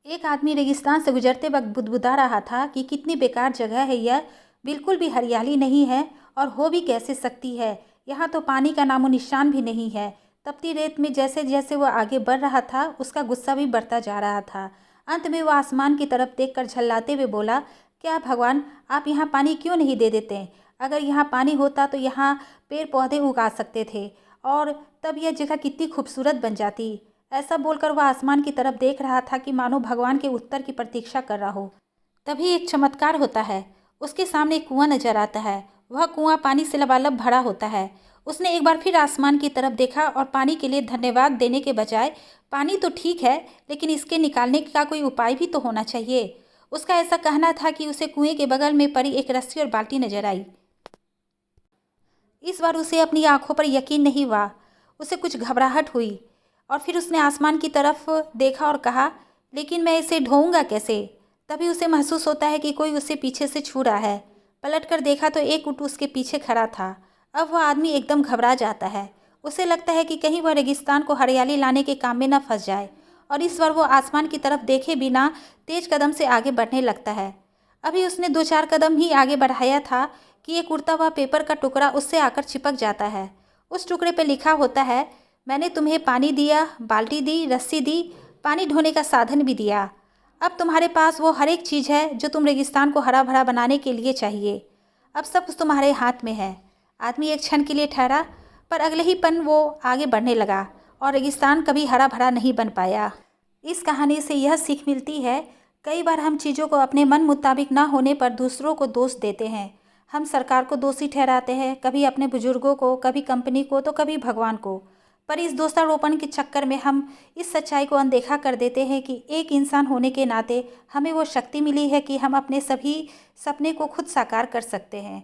एक आदमी रेगिस्तान से गुजरते वक्त बुदबुदा रहा था कि कितनी बेकार जगह है यह। बिल्कुल भी हरियाली नहीं है और हो भी कैसे सकती है। यहाँ तो पानी का नामो निशान भी नहीं है। तपती रेत में जैसे जैसे वह आगे बढ़ रहा था उसका गुस्सा भी बढ़ता जा रहा था। अंत में वह आसमान की तरफ देखकर झल्लाते हुए बोला, क्या भगवान, आप यहाँ पानी क्यों नहीं दे देते? अगर यहाँ पानी होता तो यहाँ पेड़ पौधे उगा सकते थे और तब यह जगह कितनी खूबसूरत बन जाती। ऐसा बोलकर वह आसमान की तरफ देख रहा था कि मानो भगवान के उत्तर की प्रतीक्षा कर रहा हो। तभी एक चमत्कार होता है। उसके सामने एक कुआं नजर आता है। वह कुआं पानी से लबालब भरा होता है। उसने एक बार फिर आसमान की तरफ देखा और पानी के लिए धन्यवाद देने के बजाय, पानी तो ठीक है लेकिन इसके निकालने का कोई उपाय भी तो होना चाहिए। उसका ऐसा कहना था कि उसे कुएं के बगल में पड़ी एक रस्सी और बाल्टी नजर आई। इस बार उसे अपनी आंखों पर यकीन नहीं हुआ। उसे कुछ घबराहट हुई और फिर उसने आसमान की तरफ देखा और कहा, लेकिन मैं इसे ढोऊंगा कैसे? तभी उसे महसूस होता है कि कोई उसे पीछे से छू रहा है। पलट कर देखा तो एक ऊँट उसके पीछे खड़ा था। अब वह आदमी एकदम घबरा जाता है। उसे लगता है कि कहीं वह रेगिस्तान को हरियाली लाने के काम में न फंस जाए और इस बार वो आसमान की तरफ देखे बिना तेज कदम से आगे बढ़ने लगता है। अभी उसने 2-4 कदम ही आगे बढ़ाया था कि एक उड़ता हुआ पेपर का टुकड़ा उससे आकर चिपक जाता है। उस टुकड़े पर लिखा होता है, मैंने तुम्हें पानी दिया, बाल्टी दी, रस्सी दी, पानी ढोने का साधन भी दिया। अब तुम्हारे पास वो हर एक चीज़ है जो तुम रेगिस्तान को हरा भरा बनाने के लिए चाहिए। अब सब कुछ तुम्हारे हाथ में है। आदमी एक क्षण के लिए ठहरा, पर अगले ही पल वो आगे बढ़ने लगा और रेगिस्तान कभी हरा भरा नहीं बन पाया। इस कहानी से यह सीख मिलती है, कई बार हम चीज़ों को अपने मन मुताबिक ना होने पर दूसरों को दोष देते हैं। हम सरकार को दोषी ठहराते हैं, कभी अपने बुजुर्गों को, कभी कंपनी को, तो कभी भगवान को। पर इस दोषारोपण के चक्कर में हम इस सच्चाई को अनदेखा कर देते हैं कि एक इंसान होने के नाते हमें वो शक्ति मिली है कि हम अपने सभी सपने को खुद साकार कर सकते हैं।